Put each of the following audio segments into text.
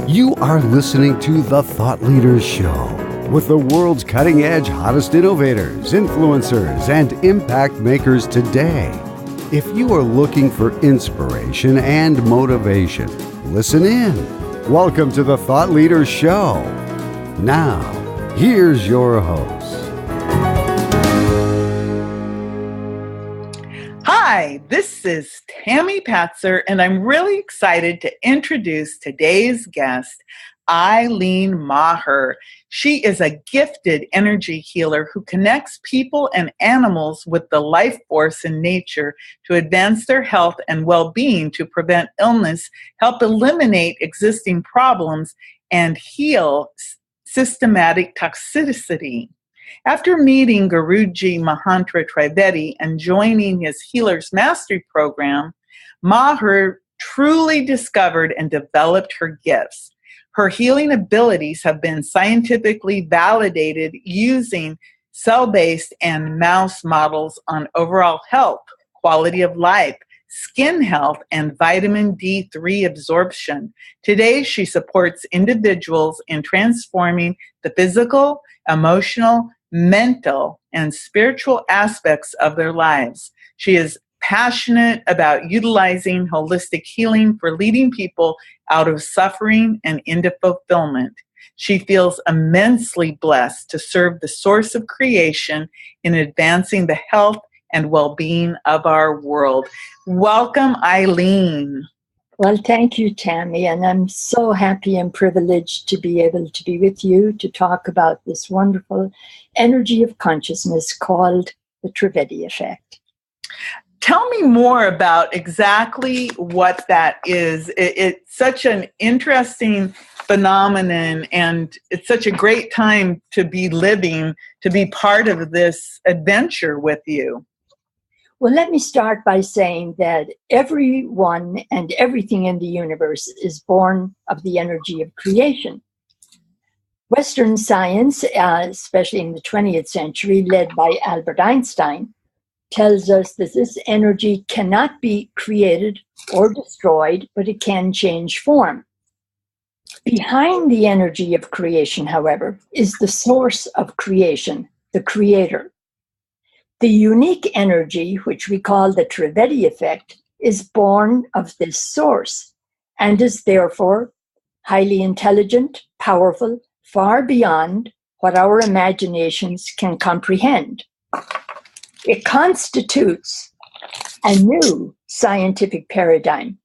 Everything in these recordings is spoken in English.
You are listening to The Thought Leaders Show with the world's cutting-edge, hottest innovators, influencers, and impact makers today. If you are looking for inspiration and motivation, listen in. Welcome to The Thought Leaders Show. Now, here's your host. Hi, this is Tammy Patzer, and I'm really excited to introduce today's guest, Eileen Meagher. She is a gifted energy healer who connects people and animals with the life force in nature to advance their health and well-being, to prevent illness, help eliminate existing problems, and heal systematic toxicity. After meeting Guruji Mahantra Trivedi and joining his Healer's Mastery program, Meagher truly discovered and developed her gifts. Her healing abilities have been scientifically validated using cell-based and mouse models on overall health, quality of life, skin health, and vitamin D3 absorption. Today, she supports individuals in transforming the physical, emotional, mental, and spiritual aspects of their lives. She is passionate about utilizing holistic healing for leading people out of suffering and into fulfillment. She feels immensely blessed to serve the source of creation in advancing the health and well-being of our world. Welcome, Eileen. Well, thank you, Tammy, and I'm so happy and privileged to be able to be with you to talk about this wonderful energy of consciousness called the Trivedi Effect. Tell me more about exactly what that is. It's such an interesting phenomenon, and it's such a great time to be living, to be part of this adventure with you. Well, let me start by saying that everyone and everything in the universe is born of the energy of creation. Western science, especially in the 20th century, led by Albert Einstein, tells us that this energy cannot be created or destroyed, but it can change form. Behind the energy of creation, however, is the source of creation, the creator. The unique energy, which we call the Trivedi Effect, is born of this source and is therefore highly intelligent, powerful, far beyond what our imaginations can comprehend. It constitutes a new scientific paradigm.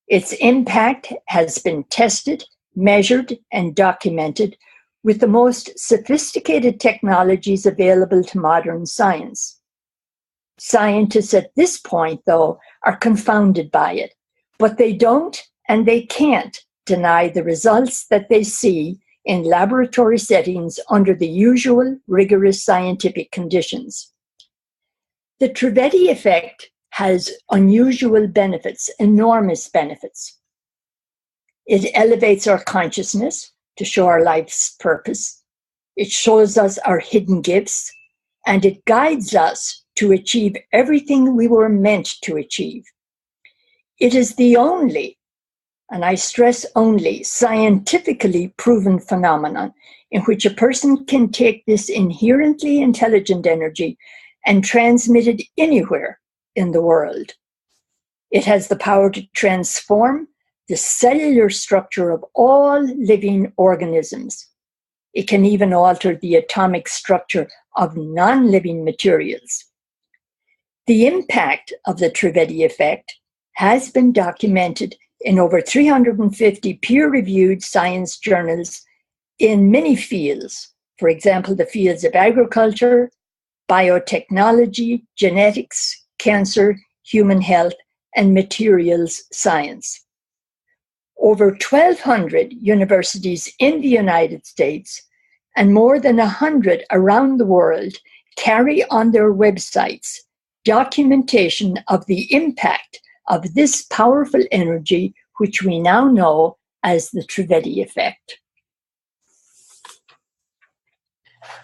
Its impact has been tested, measured, and documented with the most sophisticated technologies available to modern science. Scientists at this point, though, are confounded by it, but they don't and they can't deny the results that they see in laboratory settings under the usual rigorous scientific conditions. The Trivedi Effect has unusual benefits, enormous benefits. It elevates our consciousness to show our life's purpose. It shows us our hidden gifts, and it guides us to achieve everything we were meant to achieve. It is the only, and I stress only, scientifically proven phenomenon in which a person can take this inherently intelligent energy and transmit it anywhere in the world. It has the power to transform the cellular structure of all living organisms. It can even alter the atomic structure of non-living materials. The impact of the Trivedi Effect has been documented in over 350 peer-reviewed science journals in many fields. For example, the fields of agriculture, biotechnology, genetics, cancer, human health, and materials science. Over 1,200 universities in the United States and more than 100 around the world carry on their websites documentation of the impact of this powerful energy, which we now know as the Trivedi Effect.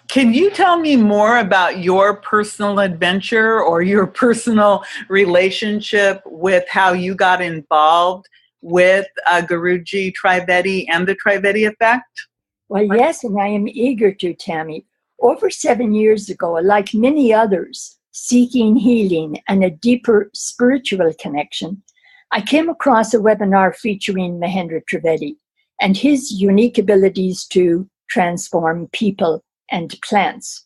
Can you tell me more about your personal adventure or your personal relationship with how you got involved with Guruji Trivedi and the Trivedi Effect? Well, yes, and I am eager to, Tammy. Over 7 years ago, like many others seeking healing and a deeper spiritual connection, I came across a webinar featuring Mahendra Trivedi and his unique abilities to transform people and plants.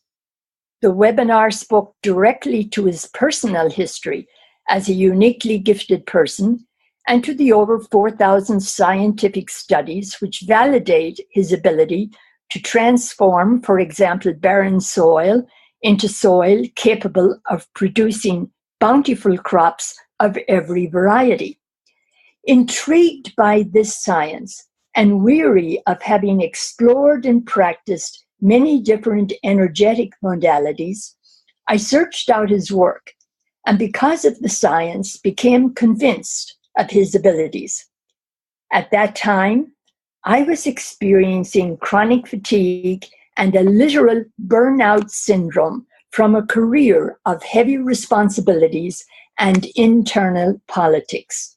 The webinar spoke directly to his personal history as a uniquely gifted person and to the over 4,000 scientific studies which validate his ability to transform, for example, barren soil into soil capable of producing bountiful crops of every variety. Intrigued by this science and weary of having explored and practiced many different energetic modalities, I searched out his work and because of the science became convinced of his abilities. At that time, I was experiencing chronic fatigue and a literal burnout syndrome from a career of heavy responsibilities and internal politics.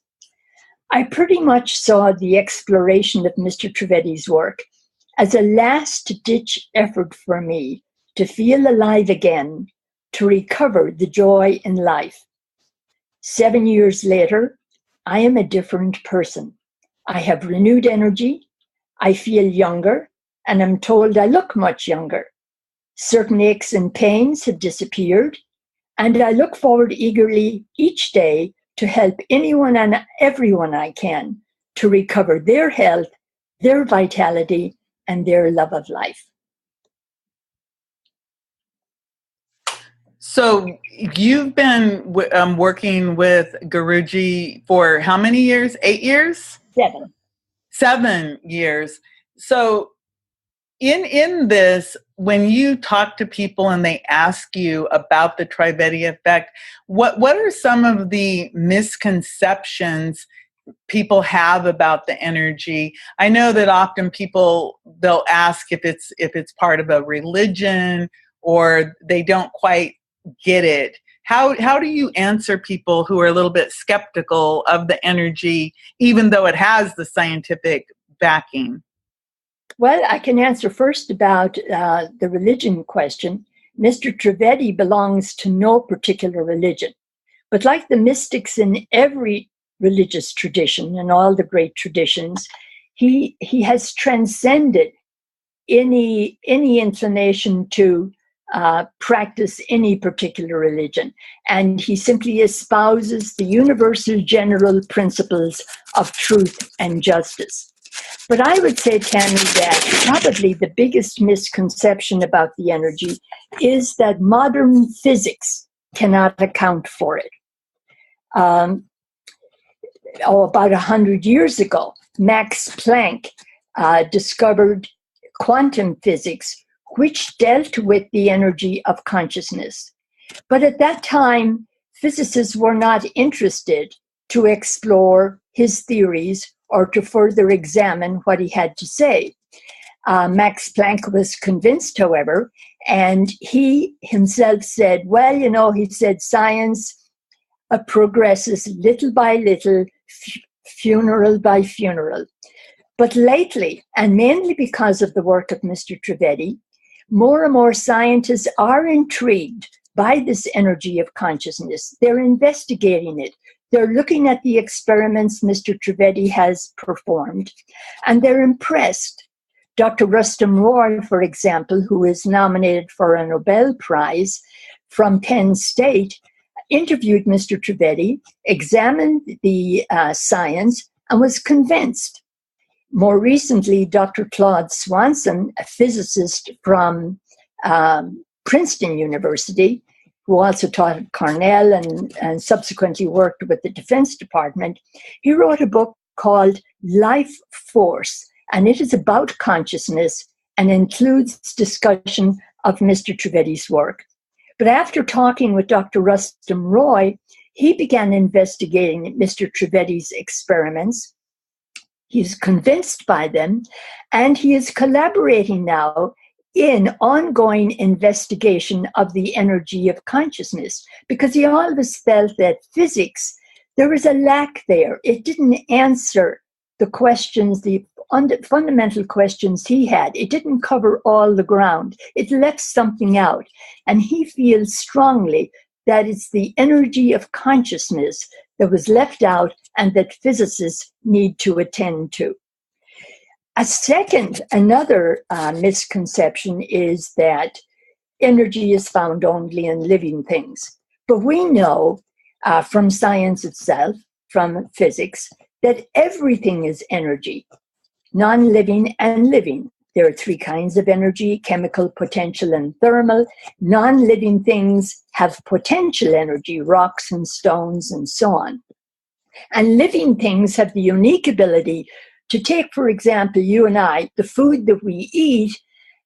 I pretty much saw the exploration of Mr. Trivedi's work as a last-ditch effort for me to feel alive again, to recover the joy in life. 7 years later, I am a different person. I have renewed energy, I feel younger, and I'm told I look much younger. Certain aches and pains have disappeared, and I look forward eagerly each day to help anyone and everyone I can to recover their health, their vitality, and their love of life. So you've been working with Guruji for how many years? 8 years? 7. 7 years. So in this, when you talk to people and they ask you about the Trivedi Effect, what are some of the misconceptions people have about the energy? I know that often they'll ask if it's part of a religion or they don't quite get it. How do you answer people who are a little bit skeptical of the energy, even though it has the scientific backing? Well, I can answer first about the religion question. Mr. Trivedi belongs to no particular religion. But like the mystics in every religious tradition and all the great traditions, he has transcended any inclination to practice any particular religion. And he simply espouses the universal general principles of truth and justice. But I would say, Tammy, that probably the biggest misconception about the energy is that modern physics cannot account for it. About 100 years ago, Max Planck discovered quantum physics, which dealt with the energy of consciousness. But at that time, physicists were not interested to explore his theories or to further examine what he had to say. Max Planck was convinced, however, and he himself said, well, he said, science progresses little by little, funeral by funeral. But lately, and mainly because of the work of Mr. Trivedi, more and more scientists are intrigued by this energy of consciousness. They're investigating it. They're looking at the experiments Mr. Trivedi has performed, and they're impressed. Dr. Rustam Roy, for example, who is nominated for a Nobel Prize from Penn State, interviewed Mr. Trivedi, examined the science, and was convinced. More recently, Dr. Claude Swanson, a physicist from Princeton University, who also taught at Cornell and subsequently worked with the Defense Department, he wrote a book called Life Force, and it is about consciousness and includes discussion of Mr. Trivedi's work. But after talking with Dr. Rustam Roy, he began investigating Mr. Trivedi's experiments. He's convinced by them, and he is collaborating now in ongoing investigation of the energy of consciousness, because he always felt that physics, there was a lack there. It didn't answer the questions, the fundamental questions he had. It didn't cover all the ground. It left something out. And he feels strongly that it's the energy of consciousness that was left out and that physicists need to attend to. Another misconception is that energy is found only in living things. But we know from science itself, from physics, that everything is energy, non-living and living. There are three kinds of energy: chemical, potential, and thermal. Non-living things have potential energy, rocks and stones and so on. And living things have the unique ability to take, for example, you and I, the food that we eat,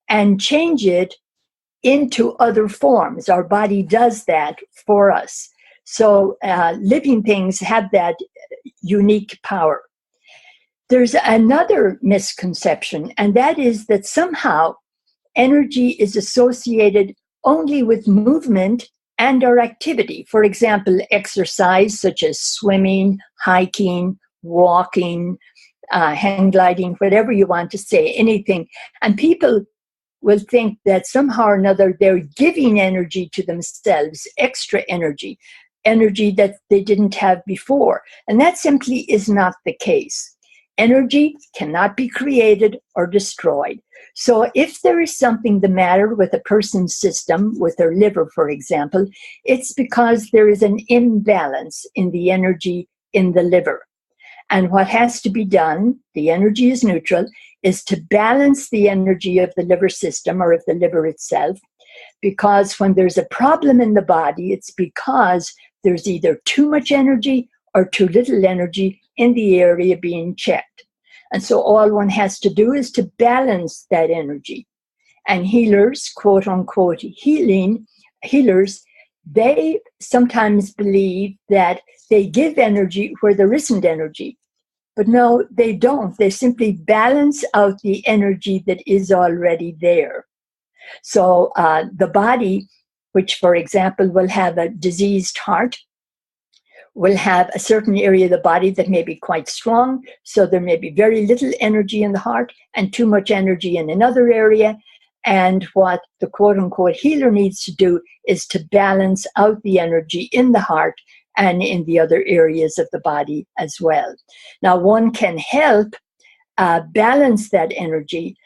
and change it into other forms. Our body does that for us. So living things have that unique power. There's another misconception, and that is that somehow energy is associated only with movement and or activity. For example, exercise such as swimming, hiking, walking, hang gliding, whatever you want to say, anything. And people will think that somehow or another they're giving energy to themselves, extra energy, energy that they didn't have before. And that simply is not the case. Energy cannot be created or destroyed. So if there is something the matter with a person's system, with their liver, for example, it's because there is an imbalance in the energy in the liver. And what has to be done, the energy is neutral, is to balance the energy of the liver system or of the liver itself. Because when there's a problem in the body, it's because there's either too much energy or too little energy in the area being checked. And so all one has to do is to balance that energy. And healers, quote unquote, healers, they sometimes believe that they give energy where there isn't energy. But no, they don't. They simply balance out the energy that is already there. So the body, which, for example, will have a diseased heart, will have a certain area of the body that may be quite strong. So there may be very little energy in the heart and too much energy in another area. And what the quote-unquote healer needs to do is to balance out the energy in the heart and in the other areas of the body as well. Now, one can help balance that energy,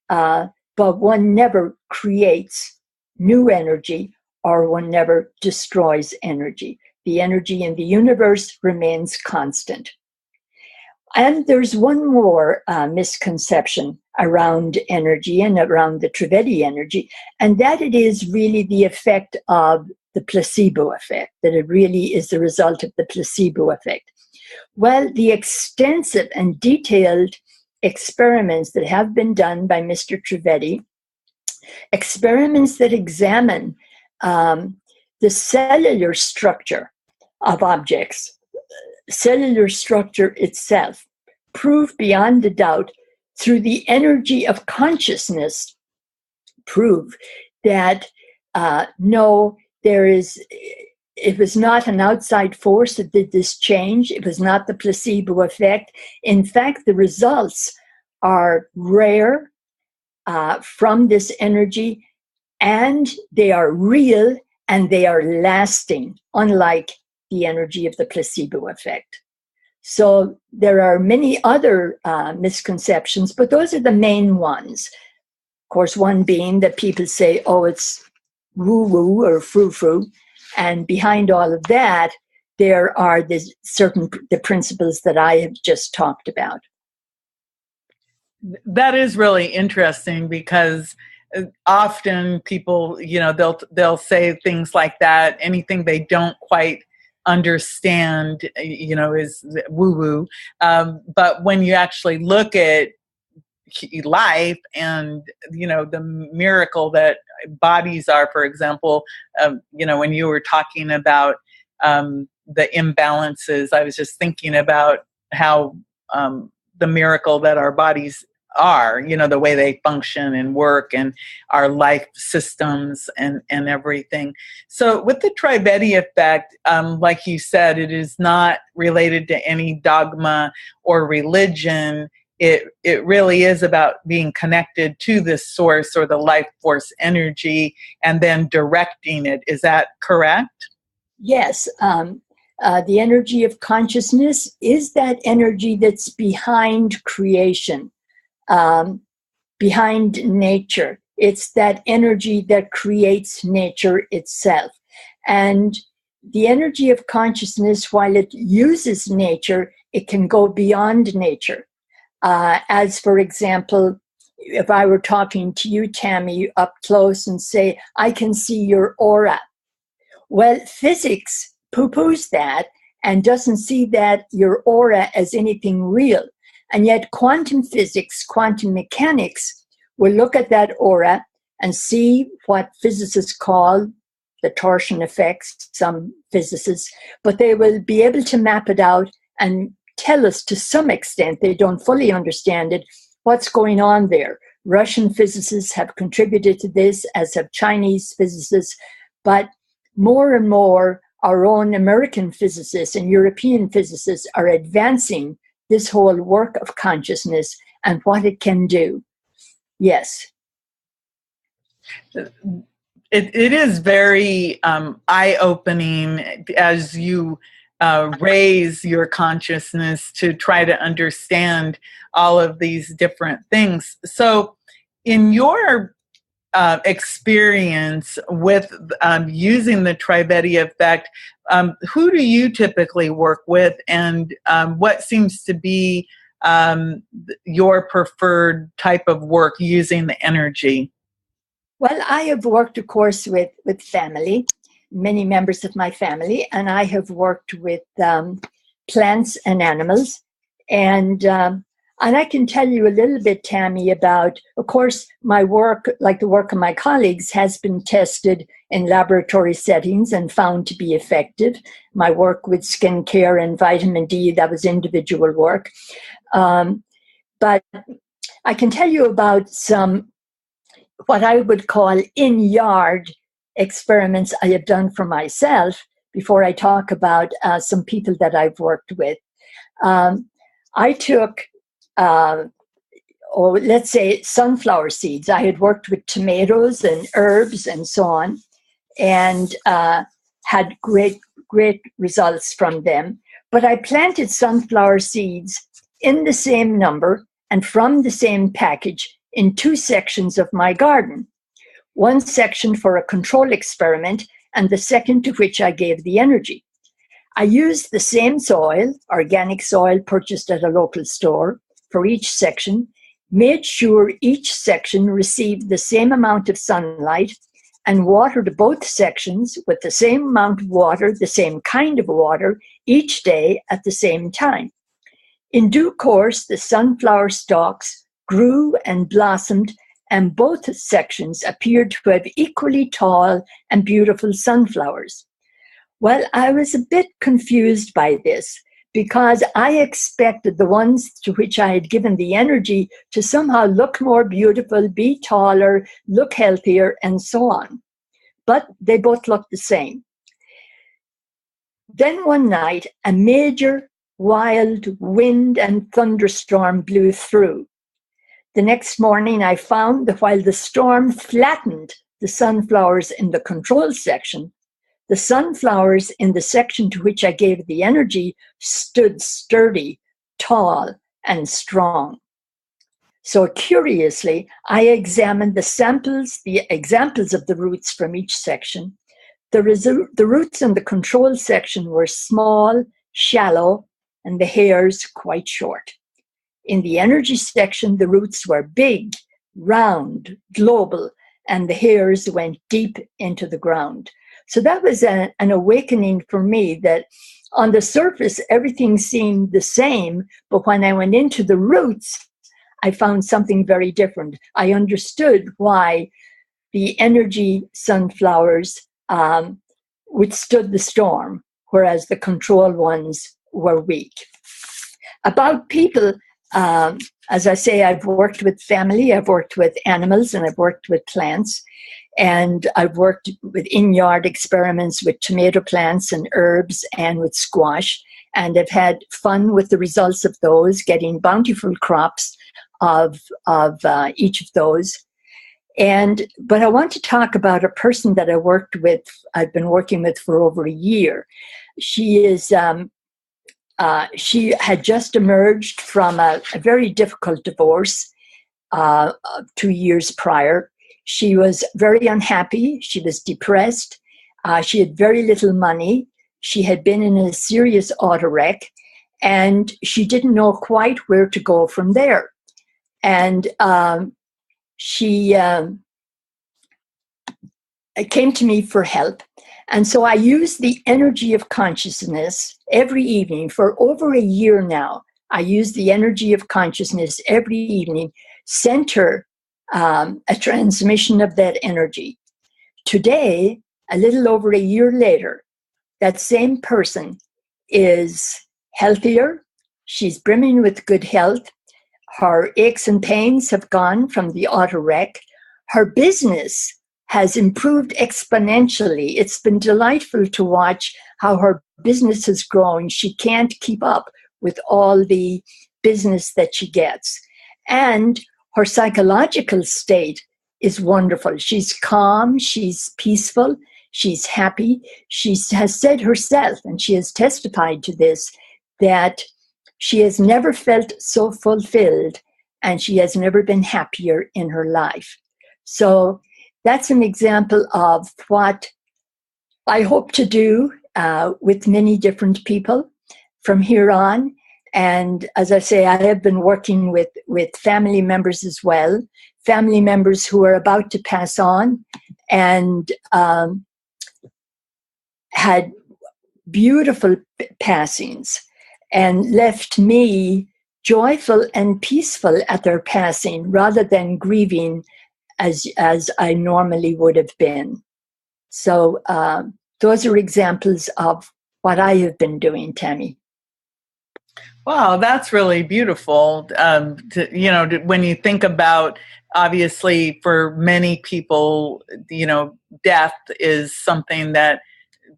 but one never creates new energy or one never destroys energy. The energy in the universe remains constant. And there's one more misconception around energy and around the Trivedi energy, and that it is really the effect of the placebo effect, that it really is the result of the placebo effect. Well, the extensive and detailed experiments that have been done by Mr. Trivedi, experiments that examine the cellular structure of objects, cellular structure itself, prove beyond a doubt through the energy of consciousness, prove that no, it was not an outside force that did this change. It was not the placebo effect. In fact, the results are rare from this energy, and they are real and they are lasting, unlike the energy of the placebo effect. So there are many other misconceptions, but those are the main ones. Of course, one being that people say, oh, it's woo-woo or frou-frou. And behind all of that, there are the principles that I have just talked about. That is really interesting, because often people, they'll say things like that. Anything they don't quite understand, is woo-woo. But when you actually look at life and, the miracle that bodies are, for example, when you were talking about the imbalances, I was just thinking about how the miracle that our bodies are, the way they function and work and our life systems and everything. So with the Trivedi Effect, like you said, it is not related to any dogma or religion. It really is about being connected to this source or the life force energy and then directing it. Is that correct? Yes. The energy of consciousness is that energy that's behind creation, behind nature. It's that energy that creates nature itself. And the energy of consciousness, while it uses nature, it can go beyond nature. As, for example, if I were talking to you, Tammy, up close and say, I can see your aura. Well, physics poo-poos that and doesn't see that your aura as anything real. And yet quantum physics, quantum mechanics will look at that aura and see what physicists call the torsion effects, some physicists, but they will be able to map it out and tell us to some extent, they don't fully understand it, what's going on there. Russian physicists have contributed to this, as have Chinese physicists, but more and more our own American physicists and European physicists are advancing this whole work of consciousness and what it can do. Yes. It is very eye-opening as you raise your consciousness to try to understand all of these different things. So in your experience with using the Trivedi Effect, who do you typically work with, and what seems to be your preferred type of work using the energy? Well, I have worked, of course, with family, many members of my family, and I have worked with plants and animals. And I can tell you a little bit, Tammy, about, of course, my work, like the work of my colleagues, has been tested in laboratory settings and found to be effective. My work with skincare and vitamin D, that was individual work. But I can tell you about some what I would call in-yard experiments I have done for myself before I talk about some people that I've worked with. I took, let's say, sunflower seeds. I had worked with tomatoes and herbs and so on, and had great results from them. But I planted sunflower seeds in the same number and from the same package in two sections of my garden. One section for a control experiment, and the second to which I gave the energy. I used the same soil, organic soil purchased at a local store, for each section, made sure each section received the same amount of sunlight, and watered both sections with the same amount of water, the same kind of water, each day at the same time. In due course, the sunflower stalks grew and blossomed, and both sections appeared to have equally tall and beautiful sunflowers. Well, I was a bit confused by this because I expected the ones to which I had given the energy to somehow look more beautiful, be taller, look healthier, and so on. But they both looked the same. Then one night, a major wild wind and thunderstorm blew through. The next morning, I found that while the storm flattened the sunflowers in the control section, the sunflowers in the section to which I gave the energy stood sturdy, tall, and strong. So curiously, I examined the examples of the roots from each section. The roots in the control section were small, shallow, and the hairs quite short. In the energy section, the roots were big, round, global, and the hairs went deep into the ground. So that was an awakening for me that on the surface, everything seemed the same, but when I went into the roots, I found something very different. I understood why the energy sunflowers withstood the storm, whereas the control ones were weak. About people, as I say, I've worked with family, I've worked with animals, and I've worked with plants. And I've worked with in-yard experiments with tomato plants and herbs and with squash. And I've had fun with the results of those, getting bountiful crops of each of those. But I want to talk about a person that I've been working with for over a year. She had just emerged from a very difficult divorce 2 years prior. She was very unhappy. She was depressed. She had very little money. She had been in a serious auto wreck, and she didn't know quite where to go from there. And she came to me for help. And so I use the energy of consciousness every evening for over a year now. I use the energy of consciousness every evening, center a transmission of that energy. Today, a little over a year later, that same person is healthier. She's brimming with good health. Her aches and pains have gone from the auto wreck. Her business has improved exponentially. It's been delightful to watch how her business has grown. She can't keep up with all the business that she gets. And her psychological state is wonderful. She's calm, she's peaceful, she's happy. She has said herself, and she has testified to this, that she has never felt so fulfilled and she has never been happier in her life. So that's an example of what I hope to do with many different people from here on. And as I say, I have been working with family members as well, family members who are about to pass on and had beautiful passings and left me joyful and peaceful at their passing rather than grieving as I normally would have been. So those are examples of what I have been doing, Tammy. Wow, that's really beautiful. When you think about, obviously, for many people, death is something that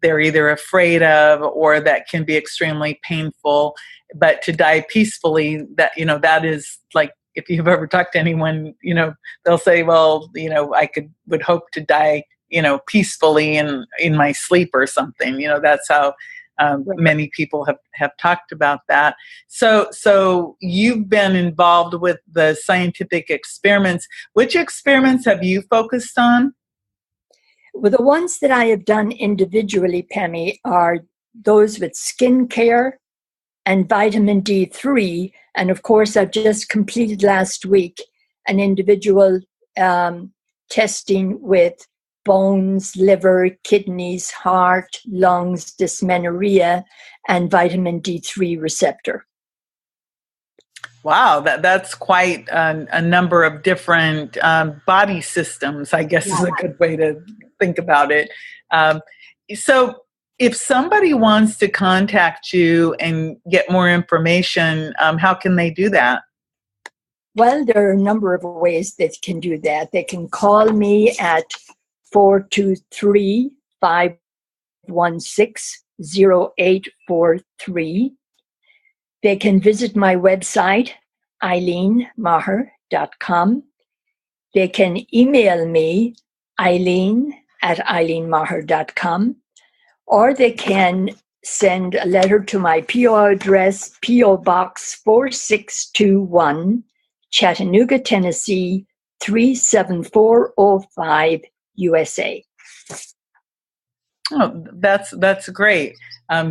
they're either afraid of or that can be extremely painful. But to die peacefully, that is like, if you've ever talked to anyone, they'll say, well, I would hope to die, peacefully in my sleep or something. That's how many people have talked about that. So you've been involved with the scientific experiments. Which experiments have you focused on? Well, the ones that I have done individually, Pammy, are those with skin care and vitamin D3. And of course, I've just completed last week an individual testing with bones, liver, kidneys, heart, lungs, dysmenorrhea, and vitamin D3 receptor. Wow, that's quite a number of different body systems, I guess, is a good way to think about it. So if somebody wants to contact you and get more information, how can they do that? Well, there are a number of ways they can do that. They can call me at 423-516-0843. They can visit my website, eileenmeagher.com. They can email me, eileen@eileenmeagher.com, or they can send a letter to my P.O. address, P.O. Box 4621, Chattanooga, Tennessee, 37405, USA. Oh, that's great.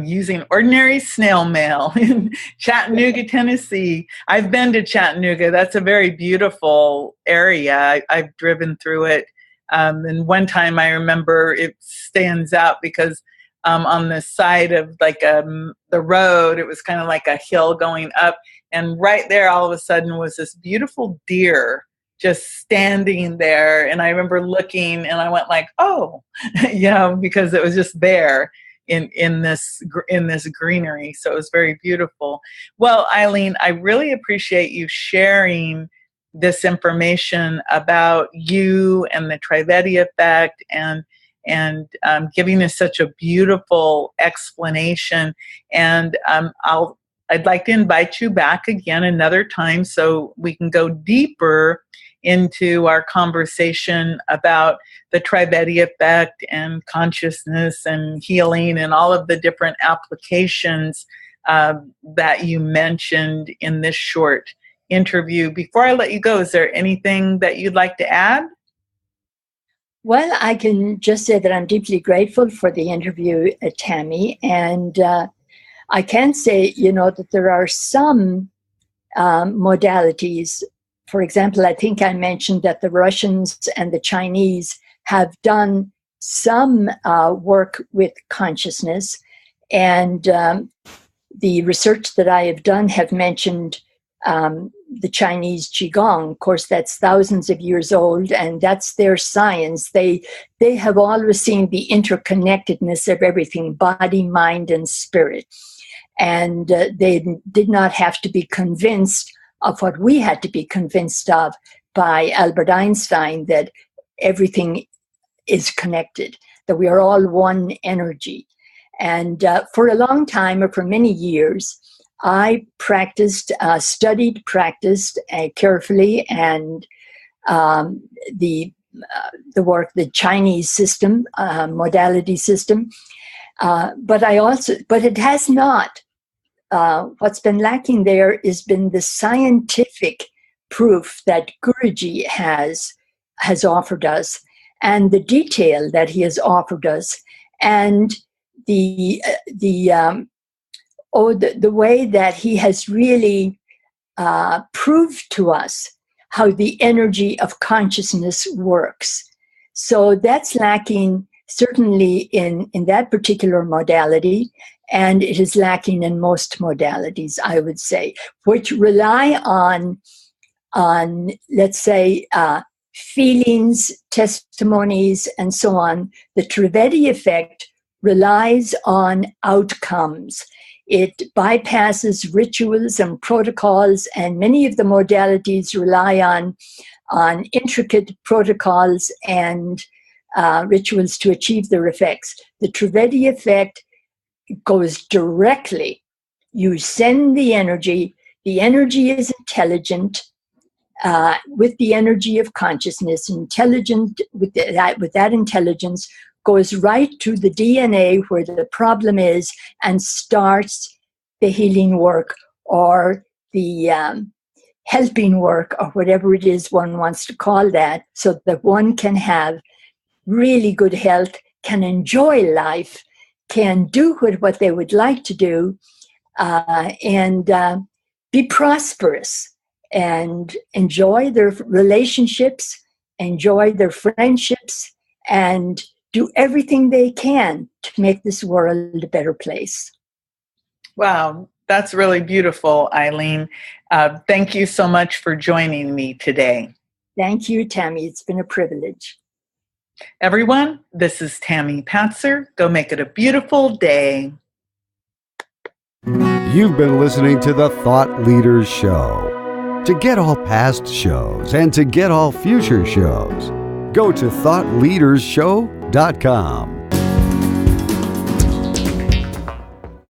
Using ordinary snail mail in Chattanooga, Tennessee. I've been to Chattanooga. That's a very beautiful area. I've driven through it. And one time I remember it stands out because on the side of the road, it was kind of like a hill going up. And right there, all of a sudden, was this beautiful deer just standing there. And I remember looking and I went like, oh, because it was just there. in this greenery. So it was very beautiful. Well, Eileen, I really appreciate you sharing this information about you and the Trivedi Effect, and giving us such a beautiful explanation. And I'd like to invite you back again another time so we can go deeper into our conversation about the Trivedi Effect and consciousness and healing and all of the different applications that you mentioned in this short interview. Before I let you go, is there anything that you'd like to add? Well, I can just say that I'm deeply grateful for the interview, Tammy, and I can say, that there are some modalities. For example, I think I mentioned that the Russians and the Chinese have done some work with consciousness, and the research that I have done have mentioned the Chinese Qigong. Of course, that's thousands of years old, and that's their science. They have always seen the interconnectedness of everything, body, mind, and spirit. And they did not have to be convinced of what we had to be convinced of by Albert Einstein, that everything is connected, that we are all one energy. And for a long time, or for many years, I studied carefully, and the work, the Chinese system, modality system. But it has not. What's been lacking there has been the scientific proof that Guruji has offered us, and the detail that he has offered us, and the way that he has really proved to us how the energy of consciousness works. So that's lacking certainly in that particular modality, and it is lacking in most modalities, I would say, which rely on let's say, feelings, testimonies, and so on. The Trivedi Effect relies on outcomes. It bypasses rituals and protocols, and many of the modalities rely on intricate protocols and rituals to achieve their effects. The Trivedi Effect goes directly. You send the energy is intelligent, with the energy of consciousness, intelligent with that intelligence, goes right to the DNA where the problem is and starts the healing work, or the helping work, or whatever it is one wants to call that, so that one can have really good health, can enjoy life, can do what they would like to do, and be prosperous, and enjoy their relationships, enjoy their friendships, and do everything they can to make this world a better place. Wow, that's really beautiful, Eileen. Thank you so much for joining me today. Thank you, Tammy. It's been a privilege. Everyone, this is Tammy Patzer. Go make it a beautiful day. You've been listening to the Thought Leaders Show. To get all past shows and to get all future shows, go to thoughtleadersshow.com.